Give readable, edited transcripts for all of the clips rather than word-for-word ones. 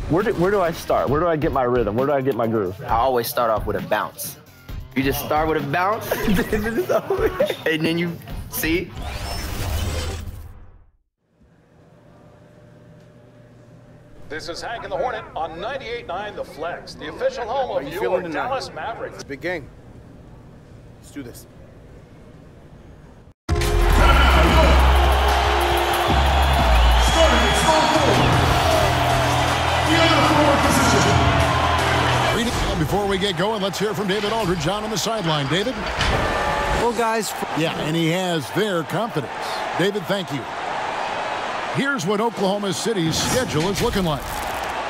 Where do I start? Where do I get my rhythm? Where do I get my groove? I always start off with a bounce. You just start with a bounce, and then you see. This is Hank and the Hornet on 98.9 The Flex, the official home of your Dallas Mavericks. It's a big game. Let's do this. Before we get going, let's hear from David Aldridge on the sideline. David? Well, guys. Yeah, and he has their confidence. David, thank you. Here's what Oklahoma City's schedule is looking like.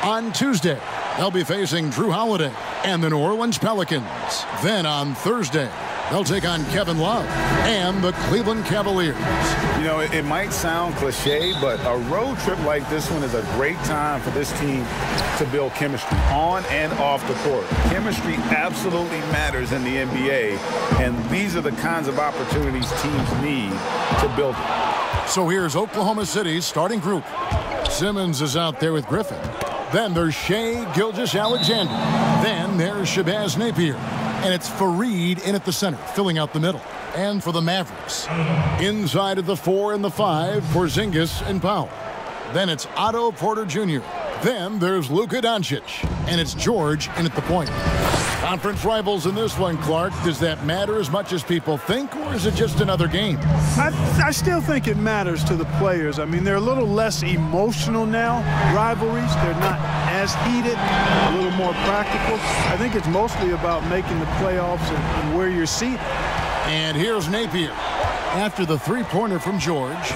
On Tuesday, they'll be facing Drew Holiday and the New Orleans Pelicans. Then on Thursday, they'll take on Kevin Love and the Cleveland Cavaliers. You know, it might sound cliche, but a road trip like this one is a great time for this team to build chemistry on and off the court. Chemistry absolutely matters in the NBA, and these are the kinds of opportunities teams need to build it. So here's Oklahoma City's starting group. Simmons is out there with Griffin. Then there's Shai Gilgeous-Alexander. Then there's Shabazz Napier. And it's Fareed in at the center, filling out the middle. And for the Mavericks, inside of the 4 and the 5, Porzingis and Powell. Then it's Otto Porter Jr. Then there's Luka Doncic. And it's George in at the point. Conference rivals in this one, Clark. Does that matter as much as people think, or is it just another game? I still think it matters to the players. I mean, they're a little less emotional now, rivalries. They're not as heated, a little more practical. I think it's mostly about making the playoffs and where you're seated. And here's Napier after the three-pointer from George.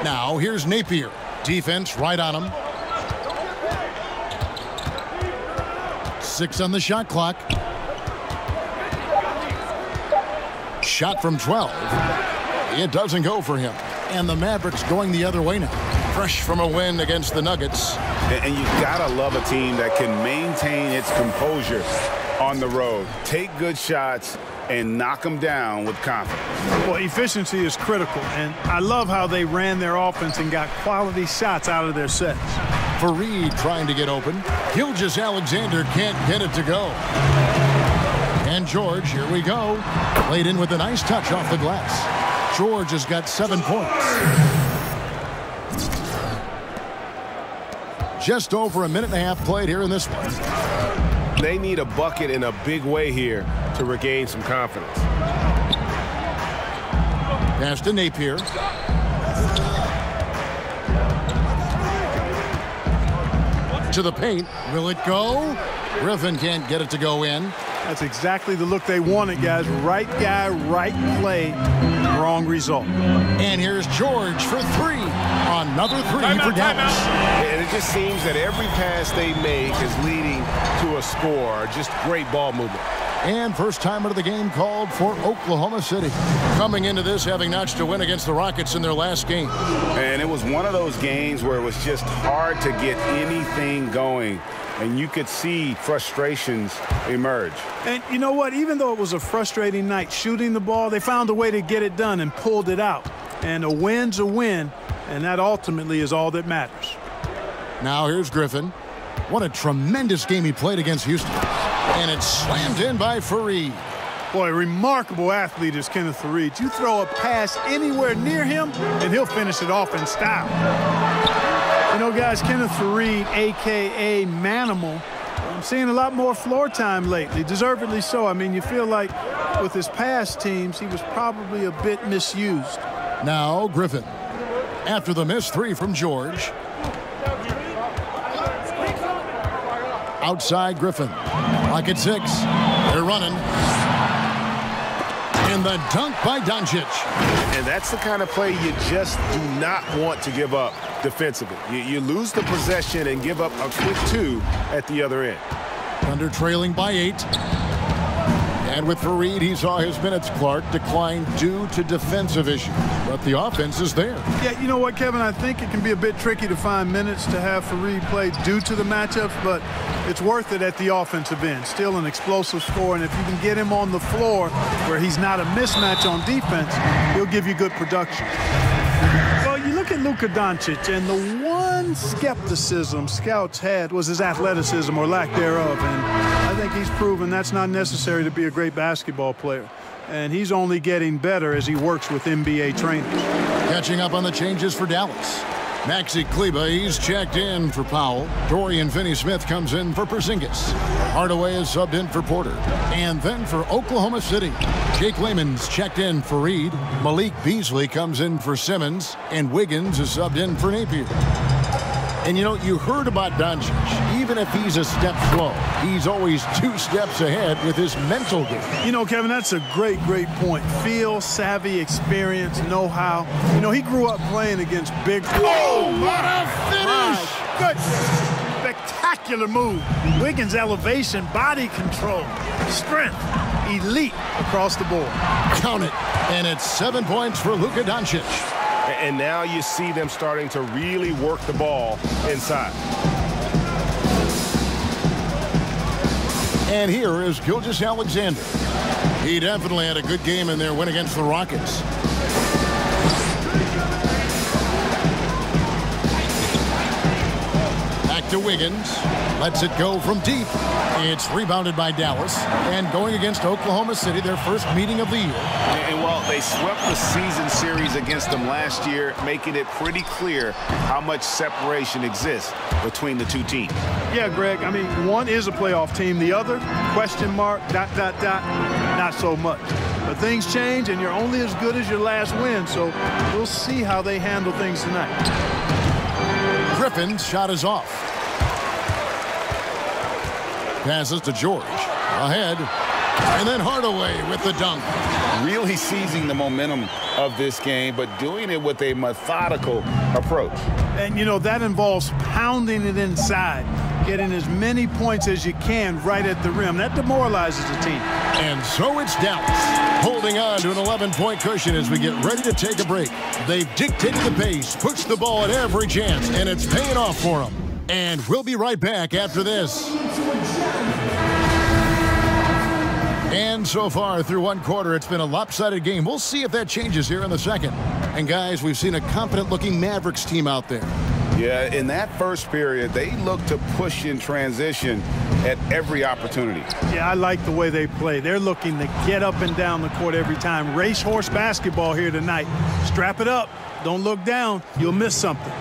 Now here's Napier. Defense right on him. 6 on the shot clock. Shot from 12. It doesn't go for him. And the Mavericks going the other way now. Fresh from a win against the Nuggets. And you gotta love a team that can maintain its composure on the road. Take good shots and knock them down with confidence. Well, efficiency is critical, and I love how they ran their offense and got quality shots out of their sets. Fareed trying to get open. Gilgeous-Alexander can't get it to go. And George, here we go. Played in with a nice touch off the glass. George has got 7 points. Just over a minute and a half played here in this one. They need a bucket in a big way here to regain some confidence. Pass to Napier. To the paint. Will it go? Griffin can't get it to go in. That's exactly the look they wanted, guys. Right guy, right play, wrong result. And here's George for 3. Another 3 for Dallas. And it just seems that every pass they make is leading to a score. Just great ball movement. And first time out of the game called for Oklahoma City. Coming into this having notched a win against the Rockets in their last game. And it was one of those games where it was just hard to get anything going. And you could see frustrations emerge. And you know what? Even though it was a frustrating night shooting the ball, they found a way to get it done and pulled it out. And a win's a win, and that ultimately is all that matters. Now here's Griffin. What a tremendous game he played against Houston. And it's slammed in by Fareed. Boy, a remarkable athlete is Kenneth Fareed. You throw a pass anywhere near him, and he'll finish it off in style. You know, guys, Kenneth Fareed, a.k.a. Manimal, I'm seeing a lot more floor time lately, deservedly so. I mean, you feel like with his past teams, he was probably a bit misused. Now Griffin. After the missed 3 from George. Outside Griffin. Clock at 6. They're running. And the dunk by Doncic. And that's the kind of play you just do not want to give up defensively. You lose the possession and give up a quick 2 at the other end. Thunder trailing by 8. And with Fareed, he saw his minutes, Clark, decline due to defensive issues. But the offense is there. Yeah, you know what, Kevin? I think it can be a bit tricky to find minutes to have Fareed play due to the matchups, but it's worth it at the offensive end. Still an explosive score, and if you can get him on the floor where he's not a mismatch on defense, he'll give you good production. Well, you look at at Luka Doncic, and the one skepticism scouts had was his athleticism or lack thereof. And I think he's proven that's not necessary to be a great basketball player. And he's only getting better as he works with NBA trainers. Catching up on the changes for Dallas. Maxi Kleba, he's checked in for Powell. Dorian Finney-Smith comes in for Porzingis. Hardaway is subbed in for Porter. And then for Oklahoma City, Jake Layman's checked in for Reed. Malik Beasley comes in for Simmons. And Wiggins is subbed in for Napier. And, you know, you heard about Doncic. Even if he's a step slow, he's always 2 steps ahead with his mental game. You know, Kevin, that's a great point. Feel, savvy, experience, know-how. You know, he grew up playing against big... Oh, what a finish! Good. Spectacular move. Wiggins' elevation, body control, strength, elite across the board. Count it. And it's 7 points for Luka Doncic. And now you see them starting to really work the ball inside. And here is Gilgeous-Alexander. He definitely had a good game in their win against the Rockets. Back to Wiggins. Lets it go from deep. It's rebounded by Dallas. And going against Oklahoma City, their first meeting of the year. And while they swept the season series against them last year, making it pretty clear how much separation exists between the two teams. Yeah, Greg, I mean, one is a playoff team. The other, question mark, ... not so much. But things change, and you're only as good as your last win, so we'll see how they handle things tonight. Griffin's shot is off. Passes to George. Ahead. And then Hardaway with the dunk. Really seizing the momentum of this game, but doing it with a methodical approach. And, you know, that involves pounding it inside, getting as many points as you can right at the rim. That demoralizes the team. And so it's Dallas, holding on to an 11-point cushion as we get ready to take a break. They've dictated the pace, pushed the ball at every chance, and it's paying off for them. And we'll be right back after this. And so far through one quarter, it's been a lopsided game. We'll see if that changes here in the second. And guys, we've seen a confident-looking Mavericks team out there. Yeah, in that first period, they looked to push in transition at every opportunity. Yeah, I like the way they play. They're looking to get up and down the court every time. Racehorse basketball here tonight. Strap it up. Don't look down. You'll miss something.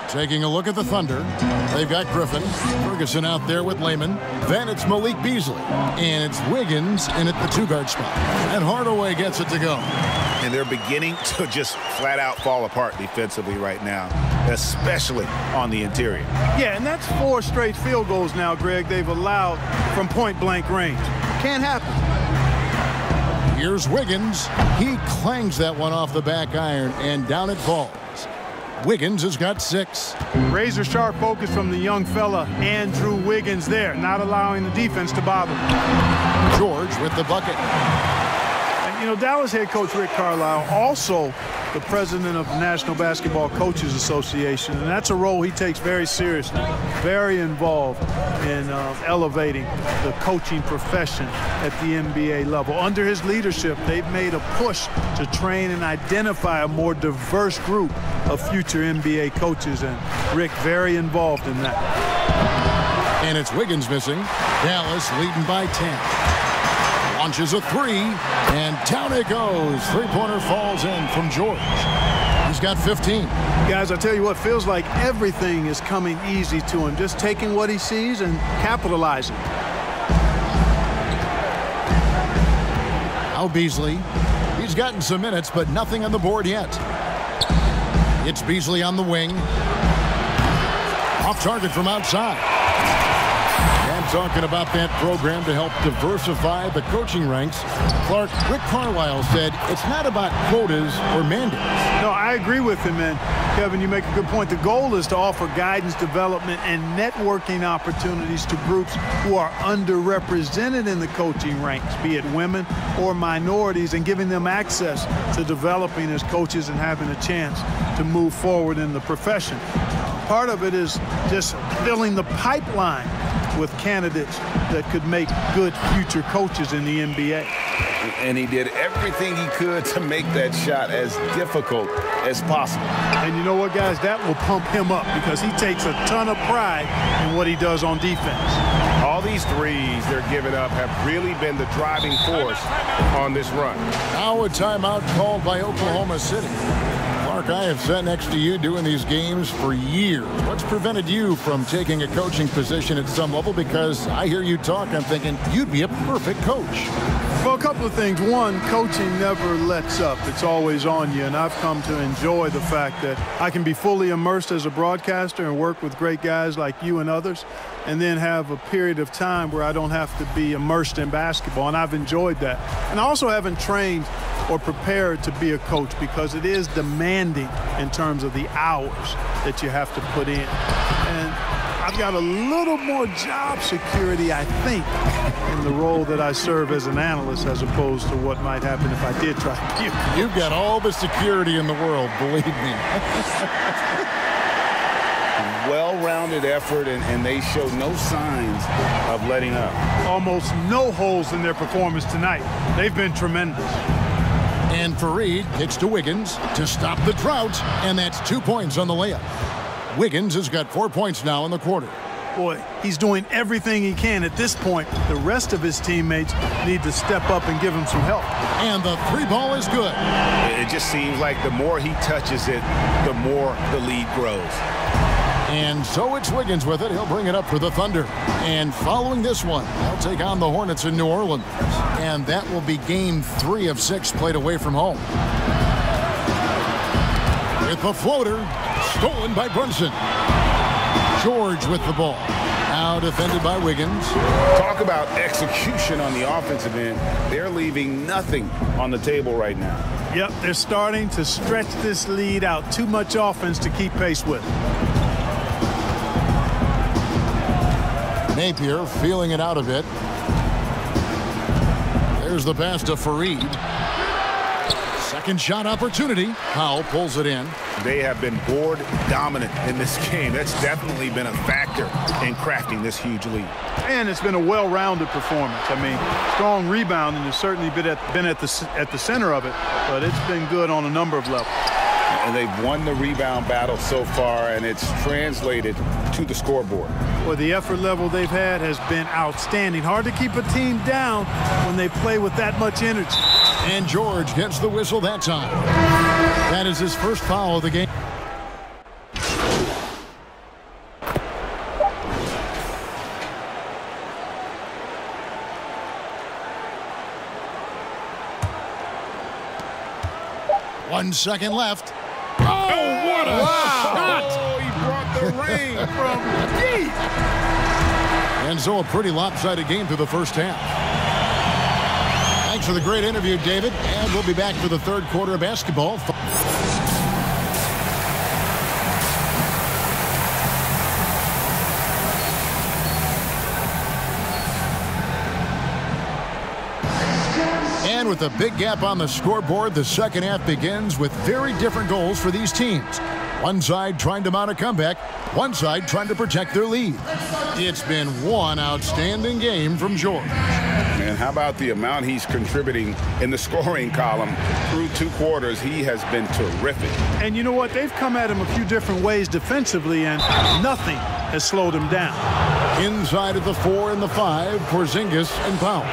Taking a look at the Thunder, they've got Griffin, Ferguson out there with Layman. Then it's Malik Beasley, and it's Wiggins in at the 2-guard spot. And Hardaway gets it to go. And they're beginning to just flat out fall apart defensively right now, especially on the interior. Yeah, and that's 4 straight field goals now, Greg, they've allowed from point-blank range. Can't happen. Here's Wiggins. He clangs that one off the back iron, and down it falls. Wiggins has got 6. Razor sharp focus from the young fella, Andrew Wiggins there, not allowing the defense to bother. George with the bucket. And, you know, Dallas head coach Rick Carlisle, also the president of the National Basketball Coaches Association, and that's a role he takes very seriously, very involved in elevating the coaching profession at the NBA level. Under his leadership, they've made a push to train and identify a more diverse group of future NBA coaches, and Rick very involved in that. And it's Wiggins missing. Dallas leading by 10. Launches a 3, and down it goes. 3-pointer falls in from George. He's got 15. Guys, I tell you what, feels like everything is coming easy to him. Just taking what he sees and capitalizing. Now Beasley. He's gotten some minutes, but nothing on the board yet. It's Beasley on the wing. Off target from outside. And talking about that program to help diversify the coaching ranks, Clark, Rick Carlisle said it's not about quotas or mandates. No, I agree with him, and Kevin, you make a good point. The goal is to offer guidance, development, and networking opportunities to groups who are underrepresented in the coaching ranks, be it women or minorities, and giving them access to developing as coaches and having a chance to move forward in the profession. Part of it is just filling the pipeline with candidates that could make good future coaches in the NBA. And he did everything he could to make that shot as difficult as possible. And you know what, guys? That will pump him up because he takes a ton of pride in what he does on defense. All these threes they're giving up have really been the driving force on this run. Now a timeout called by Oklahoma City. Mark, I have sat next to you doing these games for years. What's prevented you from taking a coaching position at some level? Because I hear you talk, I'm thinking you'd be a perfect coach. Well, a couple of things. One, coaching never lets up. It's always on you, and I've come to enjoy the fact that I can be fully immersed as a broadcaster and work with great guys like you and others, and then have a period of time where I don't have to be immersed in basketball, and I've enjoyed that. And I also haven't trained or prepared to be a coach because it is demanding in terms of the hours that you have to put in. And I've got a little more job security, I think, in the role that I serve as an analyst as opposed to what might happen if I did try to be a coach. You've got all the security in the world, believe me. Well-rounded effort, and they show no signs of letting up. Almost no holes in their performance tonight. They've been tremendous. And Fareed kicks to Wiggins to stop the drought, and that's 2 points on the layup. Wiggins has got 4 points now in the quarter. Boy, he's doing everything he can at this point. The rest of his teammates need to step up and give him some help. And the three ball is good. It just seems like the more he touches it, the more the lead grows. And so it's Wiggins with it. He'll bring it up for the Thunder. And following this one, they'll take on the Hornets in New Orleans. And that will be game 3 of 6 played away from home. With the floater, stolen by Brunson. George with the ball. Now defended by Wiggins. Talk about execution on the offensive end. They're leaving nothing on the table right now. Yep, they're starting to stretch this lead out. Too much offense to keep pace with. Napier feeling it out a bit. There's the pass to Fareed. Second shot opportunity. Powell pulls it in. They have been board dominant in this game. That's definitely been a factor in crafting this huge lead. And it's been a well-rounded performance. I mean, strong rebounding has certainly been at the center of it, but it's been good on a number of levels. And they've won the rebound battle so far, and it's translated to the scoreboard. Well, the effort level they've had has been outstanding. Hard to keep a team down when they play with that much energy. And George gets the whistle that time. That is his first foul of the game. One second left. Oh, what a shot! Oh, he brought the rain from deep. And so a pretty lopsided game through the first half. Thanks for the great interview, David. And we'll be back for the third quarter of basketball. And with a big gap on the scoreboard, the second half begins with very different goals for these teams. One side trying to mount a comeback, one side trying to protect their lead. It's been one outstanding game from George. And how about the amount he's contributing in the scoring column? Through 2 quarters, he has been terrific. And you know what? They've come at him a few different ways defensively, and nothing has slowed him down. Inside of the 4 and the 5, Porzingis and Powell.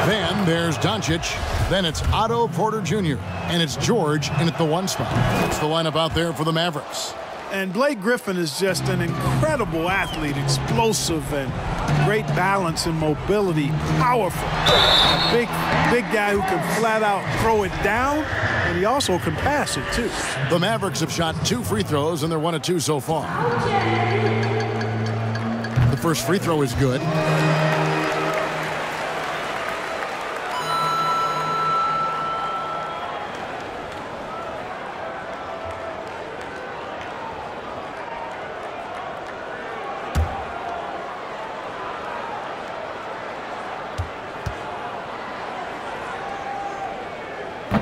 Then there's Doncic. Then it's Otto Porter Jr. And it's George in at the 1 spot. That's the lineup out there for the Mavericks. And Blake Griffin is just an incredible athlete, explosive and great balance and mobility, powerful. A big guy who can flat out throw it down, and he also can pass it too. The Mavericks have shot 2 free throws, and they're 1 of 2 so far. The first free throw is good.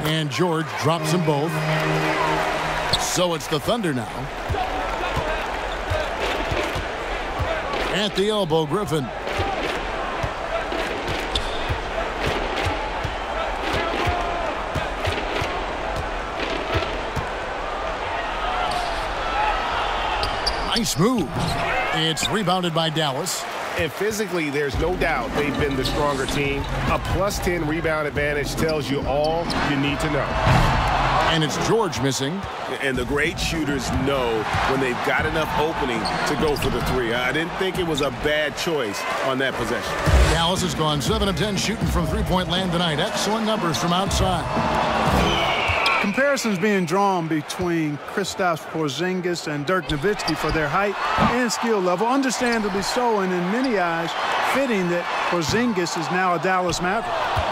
And George drops them both. So it's the Thunder now. At the elbow, Griffin. Nice move. It's rebounded by Dallas. And physically, there's no doubt they've been the stronger team. A +10 rebound advantage tells you all you need to know. And it's George missing. And the great shooters know when they've got enough opening to go for the three. I didn't think it was a bad choice on that possession. Dallas has gone 7 of 10 shooting from three-point land tonight. Excellent numbers from outside. Comparisons being drawn between Kristaps Porzingis and Dirk Nowitzki for their height and skill level, understandably so, and in many eyes, fitting that Porzingis is now a Dallas Maverick.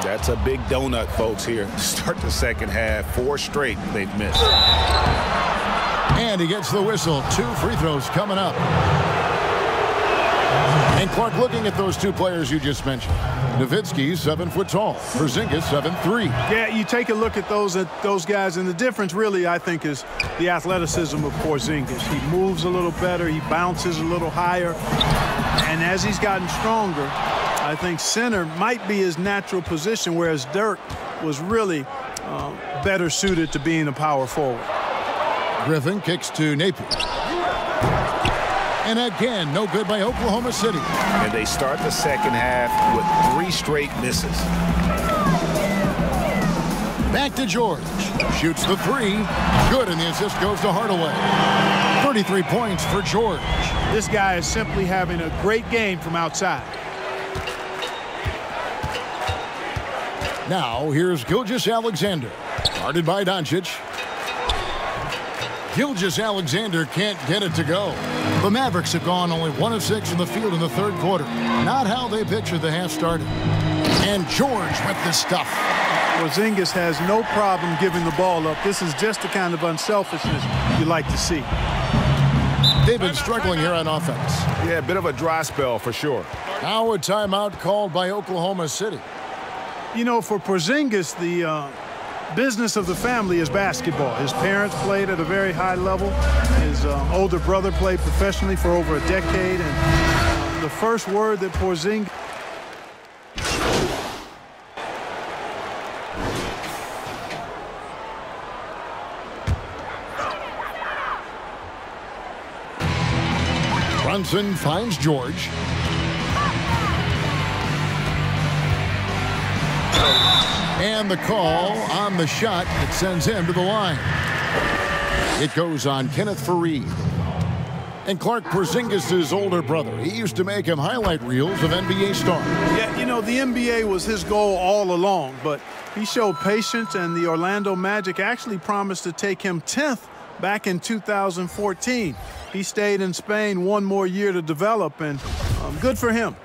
That's a big donut, folks, here to start the second half. 4 straight they've missed. And he gets the whistle. 2 free throws coming up. And Clark, looking at those 2 players you just mentioned. Nowitzki, 7 foot tall. Porzingis, 7'3". Yeah, you take a look at those guys, and the difference really, I think, is the athleticism of Porzingis. He moves a little better. He bounces a little higher. And as he's gotten stronger, I think center might be his natural position, whereas Dirk was really better suited to being a power forward. Griffin kicks to Napier. And again, no good by Oklahoma City. And they start the second half with 3 straight misses. Back to George. Shoots the 3. Good, and the assist goes to Hardaway. 33 points for George. This guy is simply having a great game from outside. Now, here's Gilgeous-Alexander. Guarded by Doncic. Gilgeous-Alexander can't get it to go. The Mavericks have gone only 1 of 6 in the field in the third quarter. Not how they pictured the half started. And George with the stuff. Porzingis has no problem giving the ball up. This is just the kind of unselfishness you like to see. They've been struggling here on offense. Yeah, a bit of a dry spell for sure. Now a timeout called by Oklahoma City. You know, for Porzingis, the business of the family is basketball. His parents played at a very high level. His older brother played professionally for over a decade. And the first word that Porzingis... Brunson finds George. And the call on the shot that sends him to the line. It goes on Kenneth Faried. And Clark, Porzingis' older brother. He used to make him highlight reels of NBA stars. Yeah, you know, the NBA was his goal all along, but he showed patience, and the Orlando Magic actually promised to take him 10th back in 2014. He stayed in Spain 1 more year to develop, and good for him.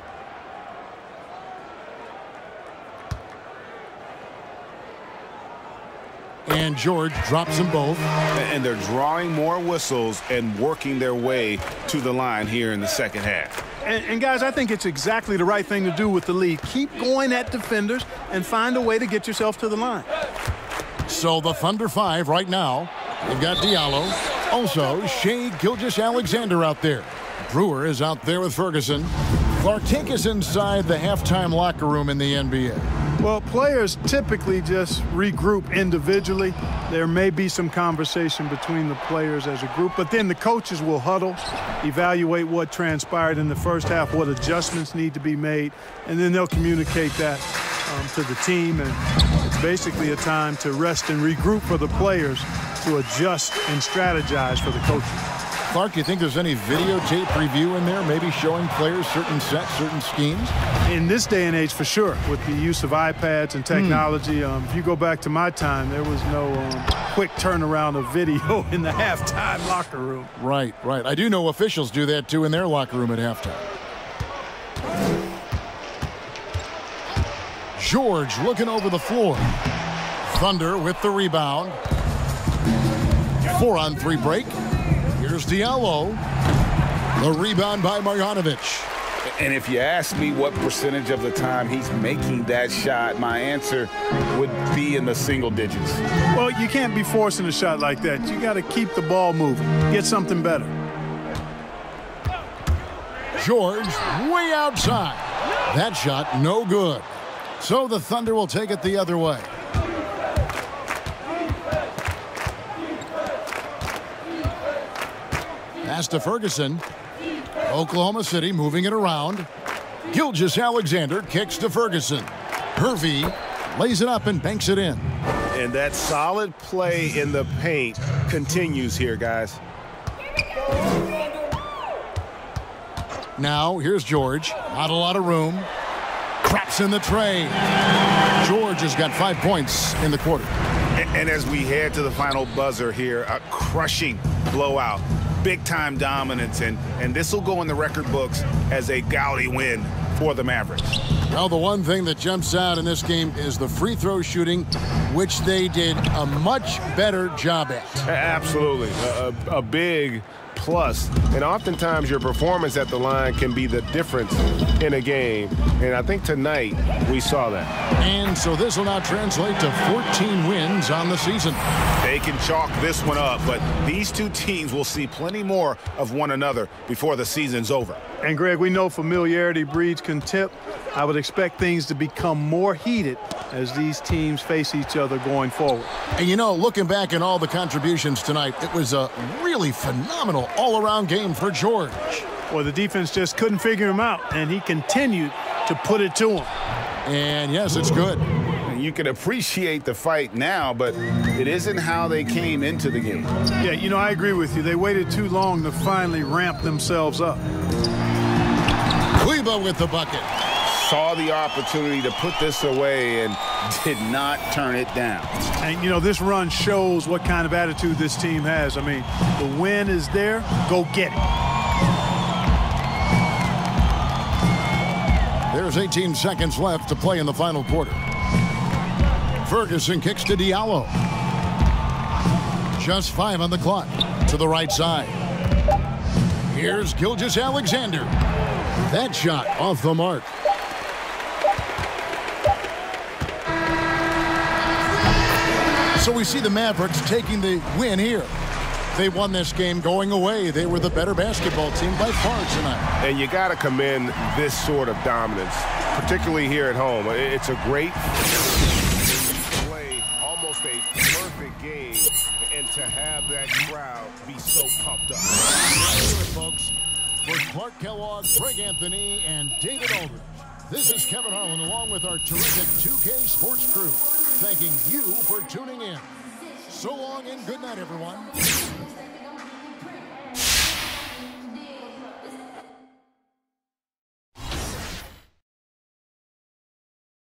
And George drops them both. And they're drawing more whistles and working their way to the line here in the second half. And guys, I think it's exactly the right thing to do with the lead. Keep going at defenders and find a way to get yourself to the line. So the Thunder 5 right now. They've got Diallo. Also, Shea Gilgeous-Alexander out there. Brewer is out there with Ferguson. Clark, take us inside the halftime locker room in the NBA. Well, players typically just regroup individually. There may be some conversation between the players as a group, but then the coaches will huddle, evaluate what transpired in the first half, what adjustments need to be made, and then they'll communicate that to the team. And it's basically a time to rest and regroup for the players to adjust and strategize for the coaches. Clark, you think there's any videotape review in there, maybe showing players certain sets, certain schemes? In this day and age, for sure, with the use of iPads and technology. If you go back to my time, there was no quick turnaround of video in the halftime locker room. Right, right. I do know officials do that, too, in their locker room at halftime. George looking over the floor. Thunder with the rebound. 4-on-3 break. Here's Diallo. The rebound by Marjanovic. And if you ask me what percentage of the time he's making that shot, my answer would be in the single digits. Well, you can't be forcing a shot like that. You got to keep the ball moving. Get something better. George way outside. That shot no good. So the Thunder will take it the other way. Pass to Ferguson. Oklahoma City moving it around. Gilgeous-Alexander kicks to Ferguson. Hervey lays it up and banks it in. And that solid play in the paint continues here, guys. Now, here's George. Not a lot of room. Craps in the tray. George has got 5 points in the quarter. And as we head to the final buzzer here, a crushing blowout. Big-time dominance, and this will go in the record books as a gaudy win for the Mavericks. Well, the one thing that jumps out in this game is the free throw shooting, which they did a much better job at. Absolutely. A big plus. And oftentimes your performance at the line can be the difference in a game. And I think tonight we saw that. And so this will now translate to 14 wins on the season. They can chalk this one up, but these two teams will see plenty more of one another before the season's over. And, Greg, we know familiarity breeds contempt. I would expect things to become more heated as these teams face each other going forward. And, you know, looking back at all the contributions tonight, it was a really phenomenal all-around game for George. Well, the defense just couldn't figure him out, and he continued to put it to him. And, yes, it's good. You can appreciate the fight now, but it isn't how they came into the game. Yeah, you know, I agree with you. They waited too long to finally ramp themselves up. Kleba with the bucket. Saw the opportunity to put this away and did not turn it down. And, you know, this run shows what kind of attitude this team has. I mean, the win is there. Go get it. There's 18 seconds left to play in the final quarter. Ferguson kicks to Diallo. Just 5 on the clock. To the right side. Here's Gilgeous-Alexander. That shot off the mark. So we see the Mavericks taking the win here. They won this game going away. They were the better basketball team by far tonight. And you got to commend this sort of dominance, particularly here at home. It's a great play, almost a perfect game, and to have that crowd be so pumped up. Folks, for Clark Kellogg, Greg Anthony, and David Aldridge, this is Kevin Harlan along with our terrific 2K Sports crew, thanking you for tuning in. So long and good night, everyone.